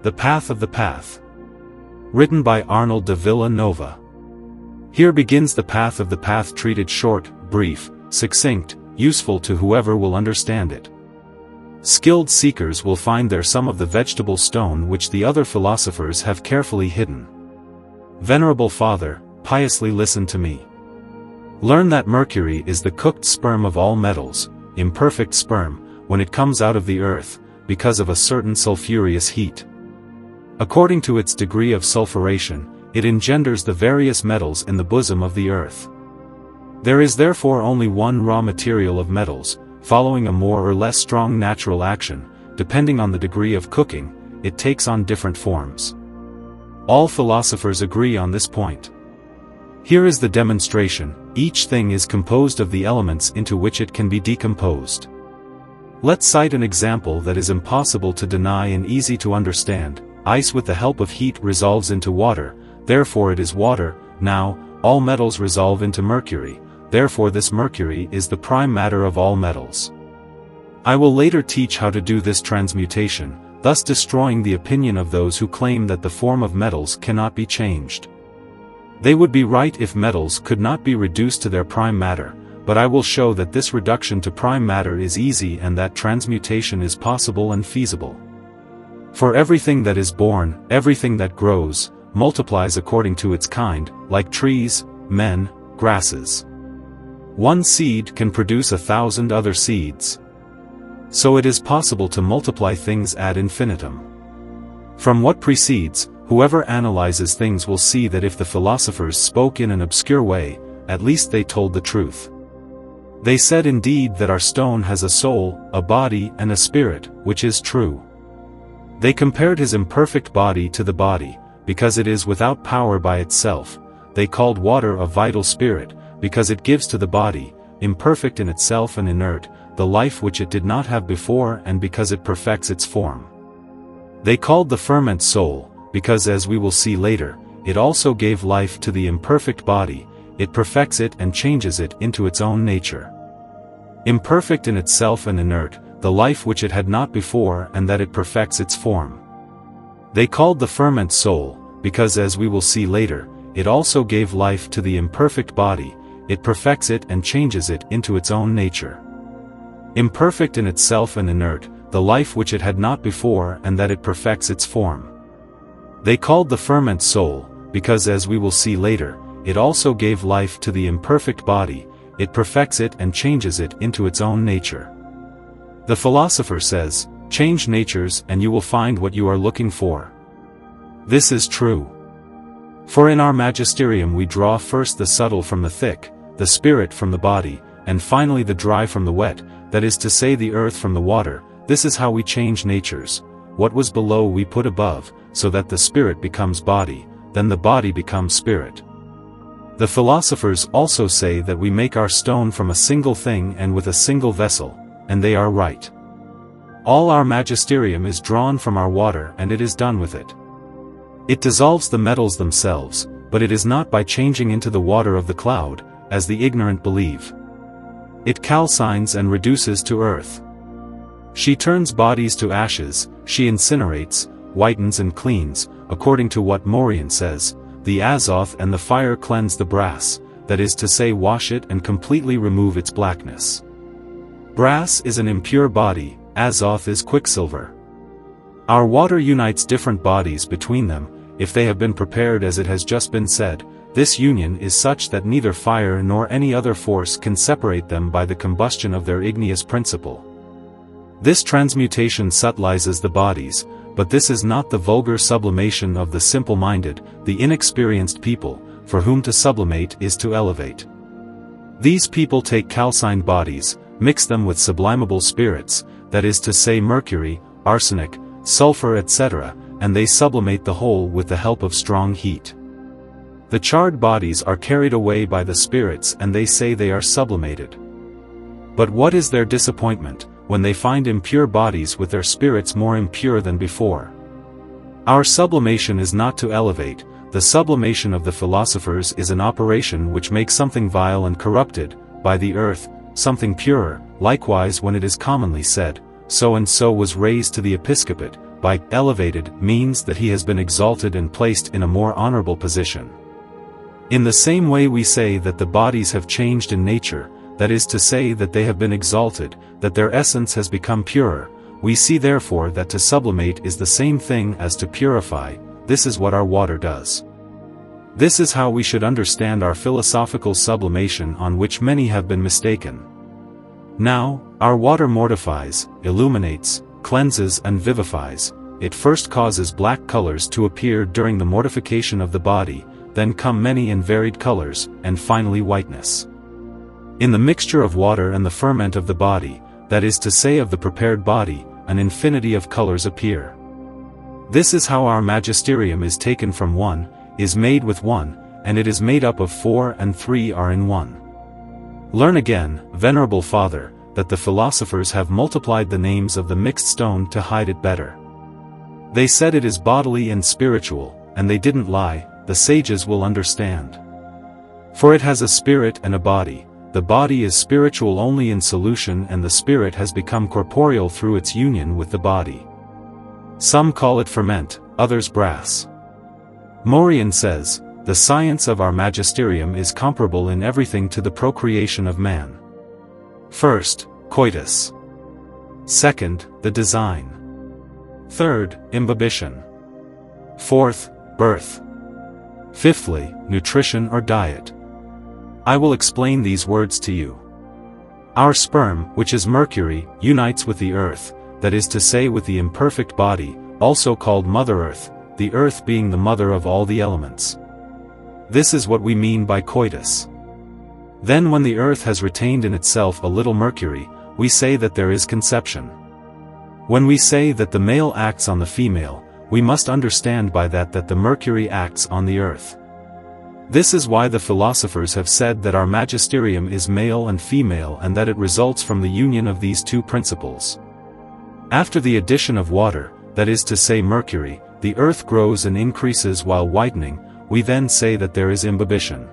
The Path of the Path. Written by Arnold de Villanova. Here begins the path of the path, treated short, brief, succinct, useful to whoever will understand it. Skilled seekers will find there some of the vegetable stone which the other philosophers have carefully hidden. Venerable Father, piously listen to me. Learn that Mercury is the cooked sperm of all metals, imperfect sperm, when it comes out of the earth, because of a certain sulphurous heat. According to its degree of sulfuration, it engenders the various metals in the bosom of the earth. There is therefore only one raw material of metals, following a more or less strong natural action, depending on the degree of cooking, it takes on different forms. All philosophers agree on this point. Here is the demonstration: each thing is composed of the elements into which it can be decomposed. Let's cite an example that is impossible to deny and easy to understand. Ice with the help of heat resolves into water, therefore it is water. Now, all metals resolve into mercury, therefore this mercury is the prime matter of all metals. I will later teach how to do this transmutation, thus destroying the opinion of those who claim that the form of metals cannot be changed. They would be right if metals could not be reduced to their prime matter, but I will show that this reduction to prime matter is easy and that transmutation is possible and feasible. For everything that is born, everything that grows, multiplies according to its kind, like trees, men, grasses. One seed can produce 1,000 other seeds. So it is possible to multiply things ad infinitum. From what precedes, whoever analyzes things will see that if the philosophers spoke in an obscure way, at least they told the truth. They said indeed that our stone has a soul, a body and a spirit, which is true. They compared his imperfect body to the body, because it is without power by itself. They called water a vital spirit, because it gives to the body, imperfect in itself and inert, the life which it did not have before, and because it perfects its form. They called the ferment soul, because as we will see later, it also gave life to the imperfect body, it perfects it and changes it into its own nature. Imperfect in itself and inert, the life which it had not before, and that it perfects its form. They called the ferment soul, because as we will see later, it also gave life to the imperfect body, it perfects it and changes it into its own nature. Imperfect in itself and inert, the life which it had not before, and that it perfects its form. They called the ferment soul, because as we will see later, it also gave life to the imperfect body, it perfects it and changes it into its own nature. The philosopher says, change natures and you will find what you are looking for. This is true. For in our magisterium we draw first the subtle from the thick, the spirit from the body, and finally the dry from the wet, that is to say the earth from the water. This is how we change natures. What was below we put above, so that the spirit becomes body, then the body becomes spirit. The philosophers also say that we make our stone from a single thing and with a single vessel, and they are right. All our magisterium is drawn from our water and it is done with it. It dissolves the metals themselves, but it is not by changing into the water of the cloud, as the ignorant believe. It calcines and reduces to earth. She turns bodies to ashes, she incinerates, whitens and cleans, according to what Morian says, the azoth and the fire cleanse the brass, that is to say wash it and completely remove its blackness. Brass is an impure body, azoth is quicksilver. Our water unites different bodies between them, if they have been prepared as it has just been said. This union is such that neither fire nor any other force can separate them by the combustion of their igneous principle. This transmutation subtilizes the bodies, but this is not the vulgar sublimation of the simple-minded, the inexperienced people, for whom to sublimate is to elevate. These people take calcined bodies, mix them with sublimable spirits, that is to say mercury, arsenic, sulfur etc., and they sublimate the whole with the help of strong heat. The charred bodies are carried away by the spirits and they say they are sublimated. But what is their disappointment, when they find impure bodies with their spirits more impure than before? Our sublimation is not to elevate, the sublimation of the philosophers is an operation which makes something vile and corrupted, by the earth, something purer. Likewise when it is commonly said, so and so was raised to the episcopate, by elevated means that he has been exalted and placed in a more honorable position. In the same way we say that the bodies have changed in nature, that is to say that they have been exalted, that their essence has become purer, we see therefore that to sublimate is the same thing as to purify. This is what our water does. This is how we should understand our philosophical sublimation, on which many have been mistaken. Now, our water mortifies, illuminates, cleanses and vivifies. It first causes black colors to appear during the mortification of the body, then come many and varied colors, and finally whiteness. In the mixture of water and the ferment of the body, that is to say of the prepared body, an infinity of colors appear. This is how our magisterium is taken from one, is made with one, and it is made up of four and three are in one. Learn again, Venerable Father, that the philosophers have multiplied the names of the mixed stone to hide it better. They said it is bodily and spiritual, and they didn't lie, the sages will understand. For it has a spirit and a body. The body is spiritual only in solution, and the spirit has become corporeal through its union with the body. Some call it ferment, others brass. Morian says, the science of our magisterium is comparable in everything to the procreation of man. First, coitus. Second, the design. Third, imbibition. Fourth, birth. Fifthly, nutrition or diet. I will explain these words to you. Our sperm, which is Mercury, unites with the earth, that is to say with the imperfect body, also called Mother Earth, the earth being the mother of all the elements. This is what we mean by coitus. Then when the earth has retained in itself a little Mercury, we say that there is conception. When we say that the male acts on the female, we must understand by that that the Mercury acts on the earth. This is why the philosophers have said that our magisterium is male and female, and that it results from the union of these two principles. After the addition of water, that is to say Mercury, the earth grows and increases while widening. We then say that there is imbibition.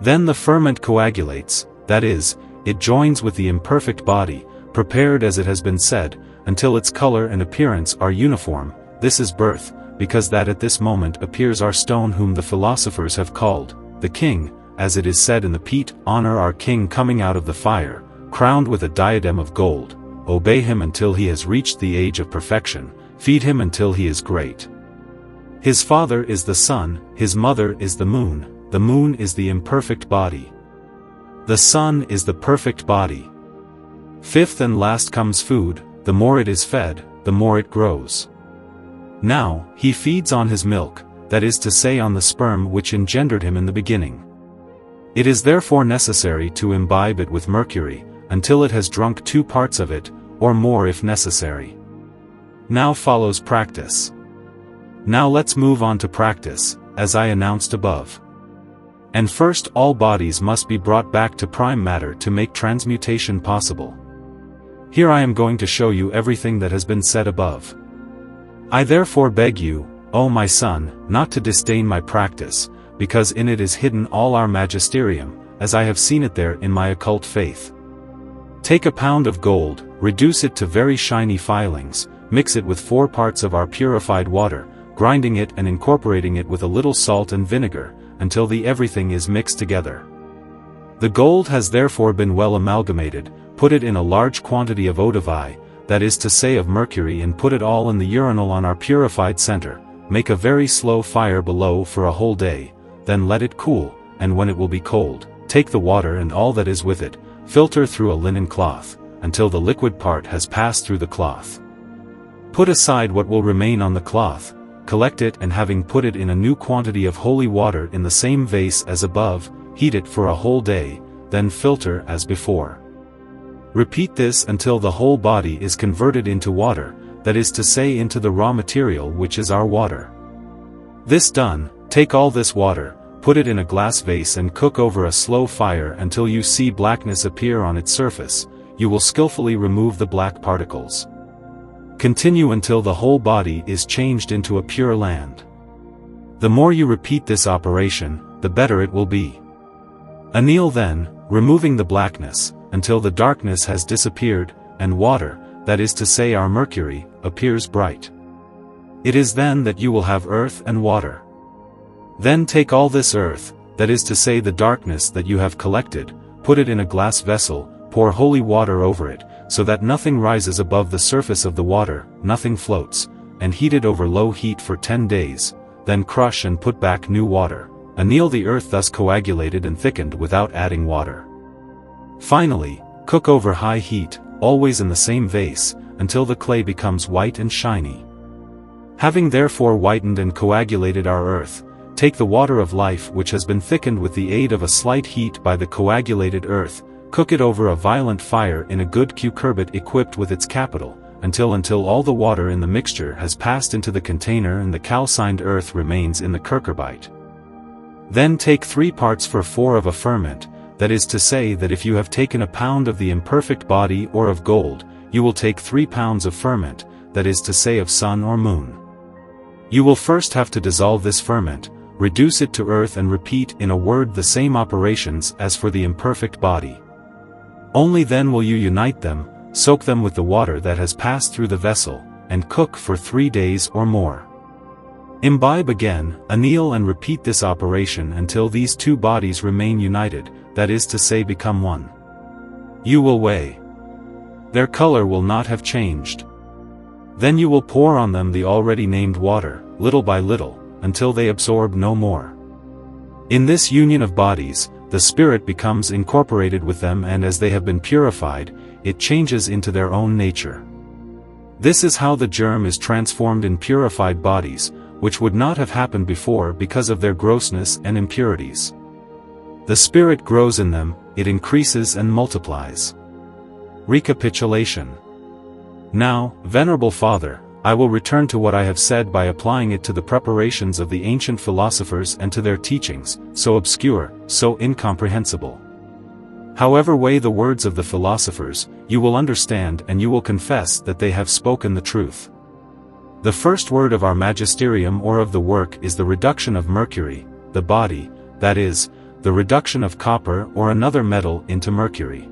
Then the ferment coagulates, that is, it joins with the imperfect body, prepared as it has been said, until its color and appearance are uniform. This is birth, because that at this moment appears our stone whom the philosophers have called the king, as it is said in the Pete, honor our king coming out of the fire, crowned with a diadem of gold, obey him until he has reached the age of perfection, feed him until he is great. His father is the sun, his mother is the moon is the imperfect body. The sun is the perfect body. Fifth and last comes food, the more it is fed, the more it grows. Now, he feeds on his milk, that is to say on the sperm which engendered him in the beginning. It is therefore necessary to imbibe it with mercury, until it has drunk 2 parts of it, or more if necessary. Now follows practice. Now let's move on to practice, as I announced above. And first all bodies must be brought back to prime matter to make transmutation possible. Here I am going to show you everything that has been said above. I therefore beg you, O my son, not to disdain my practice, because in it is hidden all our magisterium, as I have seen it there in my occult faith. Take a pound of gold, reduce it to very shiny filings, mix it with 4 parts of our purified water, grinding it and incorporating it with a little salt and vinegar, until the everything is mixed together. The gold has therefore been well amalgamated. Put it in a large quantity of eau de vie, that is to say of mercury, and put it all in the urinal on our purified center. Make a very slow fire below for a whole day, then let it cool, and when it will be cold, take the water and all that is with it, filter through a linen cloth, until the liquid part has passed through the cloth. Put aside what will remain on the cloth, collect it, and having put it in a new quantity of holy water in the same vase as above, heat it for a whole day, then filter as before. Repeat this until the whole body is converted into water, that is to say into the raw material which is our water. This done, take all this water, put it in a glass vase and cook over a slow fire until you see blackness appear on its surface. You will skillfully remove the black particles. Continue until the whole body is changed into a pure land. The more you repeat this operation, the better it will be. Anneal then, removing the blackness, until the darkness has disappeared, and water, that is to say our mercury, appears bright. It is then that you will have earth and water. Then take all this earth, that is to say the darkness that you have collected, put it in a glass vessel, pour holy water over it, so that nothing rises above the surface of the water, nothing floats, and heat it over low heat for 10 days, then crush and put back new water. Anneal the earth thus coagulated and thickened without adding water. Finally, cook over high heat, always in the same vase, until the clay becomes white and shiny. Having therefore whitened and coagulated our earth, take the water of life which has been thickened with the aid of a slight heat by the coagulated earth, cook it over a violent fire in a good cucurbit equipped with its capital, until all the water in the mixture has passed into the container and the calcined earth remains in the cucurbite. Then take 3 parts for 4 of a ferment, that is to say that if you have taken a pound of the imperfect body or of gold, you will take 3 pounds of ferment, that is to say of sun or moon. You will first have to dissolve this ferment, reduce it to earth and repeat in a word the same operations as for the imperfect body. Only then will you unite them, soak them with the water that has passed through the vessel, and cook for 3 days or more. Imbibe again, anneal and repeat this operation until these 2 bodies remain united, that is to say become one. You will weigh. Their color will not have changed. Then you will pour on them the already named water, little by little, until they absorb no more. In this union of bodies, the spirit becomes incorporated with them, and as they have been purified, it changes into their own nature. This is how the germ is transformed in purified bodies, which would not have happened before because of their grossness and impurities. The spirit grows in them, it increases and multiplies. Recapitulation. Now, Venerable Father, I will return to what I have said by applying it to the preparations of the ancient philosophers and to their teachings, so obscure, so incomprehensible. However weigh the words of the philosophers, you will understand and you will confess that they have spoken the truth. The first word of our magisterium or of the work is the reduction of mercury, the body, that is, the reduction of copper or another metal into mercury.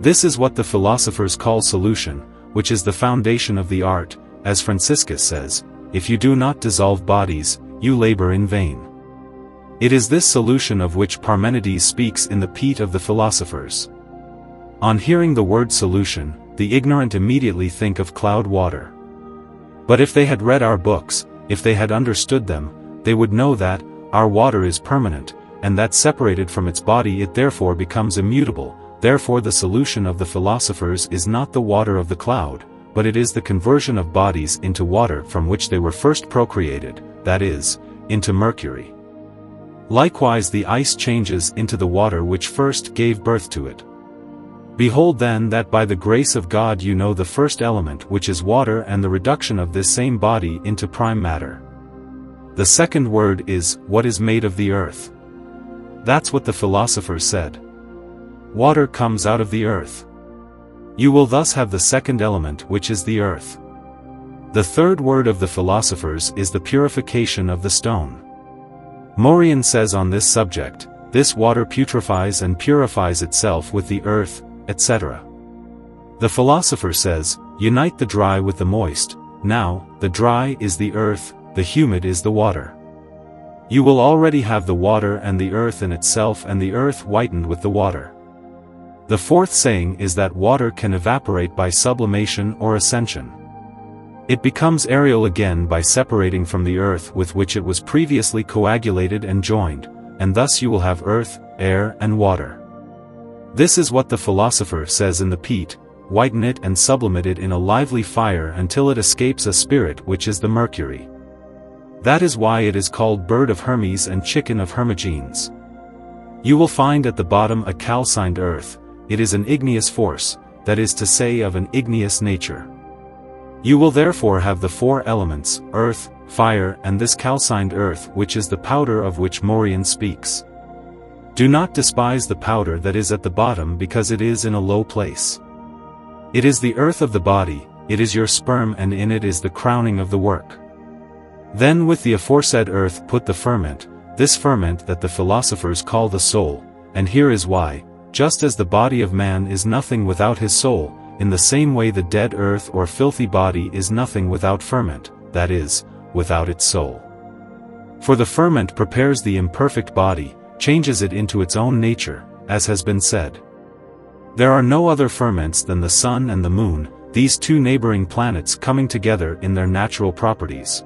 This is what the philosophers call solution, which is the foundation of the art, as Franciscus says, if you do not dissolve bodies, you labor in vain. It is this solution of which Parmenides speaks in the Pete of the Philosophers. On hearing the word solution, the ignorant immediately think of cloud water. But if they had read our books, if they had understood them, they would know that our water is permanent, and that separated from its body it therefore becomes immutable. Therefore the solution of the philosophers is not the water of the cloud, but it is the conversion of bodies into water from which they were first procreated, that is, into mercury. Likewise the ice changes into the water which first gave birth to it. Behold then that by the grace of God you know the first element which is water and the reduction of this same body into prime matter. The second word is, what is made of the earth. That's what the philosophers said. Water comes out of the earth. You will thus have the second element which is the earth. The third word of the philosophers is the purification of the stone. Morian says on this subject, this water putrefies and purifies itself with the earth, etc. The philosopher says, unite the dry with the moist. Now, the dry is the earth, the humid is the water. You will already have the water and the earth in itself and the earth whitened with the water. The fourth saying is that water can evaporate by sublimation or ascension. It becomes aerial again by separating from the earth with which it was previously coagulated and joined, and thus you will have earth, air and water. This is what the philosopher says in the Pete, whiten it and sublimate it in a lively fire until it escapes a spirit which is the mercury. That is why it is called bird of Hermes and chicken of Hermogenes. You will find at the bottom a calcined earth. It is an igneous force, that is to say of an igneous nature. You will therefore have the 4 elements, earth, fire and this calcined earth which is the powder of which Morian speaks. Do not despise the powder that is at the bottom because it is in a low place. It is the earth of the body, it is your sperm and in it is the crowning of the work. Then with the aforesaid earth put the ferment, this ferment that the philosophers call the soul, and here is why. Just as the body of man is nothing without his soul, in the same way the dead earth or filthy body is nothing without ferment, that is, without its soul. For the ferment prepares the imperfect body, changes it into its own nature, as has been said. There are no other ferments than the sun and the moon, these two neighboring planets coming together in their natural properties.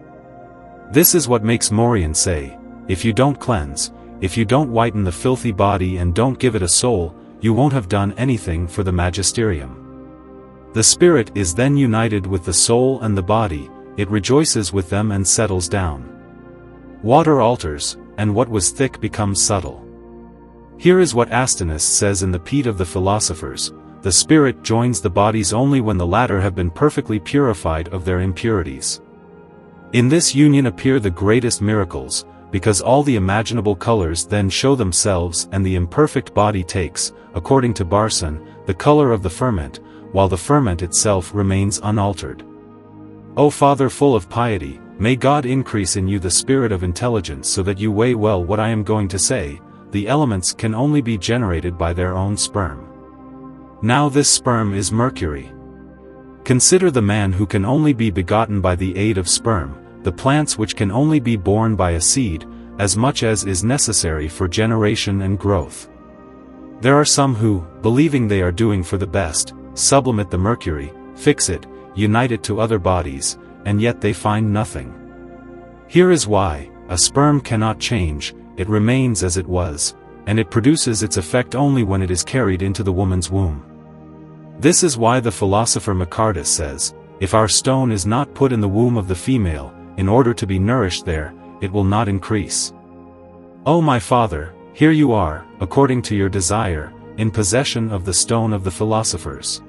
This is what makes Morian say, if you don't cleanse, if you don't whiten the filthy body and don't give it a soul, you won't have done anything for the magisterium. The spirit is then united with the soul and the body, it rejoices with them and settles down. Water alters, and what was thick becomes subtle. Here is what Astinus says in the Pete of the Philosophers, the spirit joins the bodies only when the latter have been perfectly purified of their impurities. In this union appear the greatest miracles, because all the imaginable colors then show themselves and the imperfect body takes, according to Barson, the color of the ferment, while the ferment itself remains unaltered. O Father full of piety, may God increase in you the spirit of intelligence so that you weigh well what I am going to say. The elements can only be generated by their own sperm. Now this sperm is Mercury. Consider the man who can only be begotten by the aid of sperm, the plants which can only be born by a seed, as much as is necessary for generation and growth. There are some who, believing they are doing for the best, sublimate the mercury, fix it, unite it to other bodies, and yet they find nothing. Here is why: a sperm cannot change, it remains as it was, and it produces its effect only when it is carried into the woman's womb. This is why the philosopher Macardus says, if our stone is not put in the womb of the female, in order to be nourished there, it will not increase. O my Father, here you are, according to your desire, in possession of the stone of the philosophers.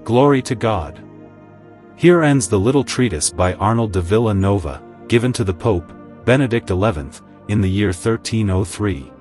Glory to God. Here ends the little treatise by Arnold de Villanova, given to the Pope, Benedict XI, in the year 1303.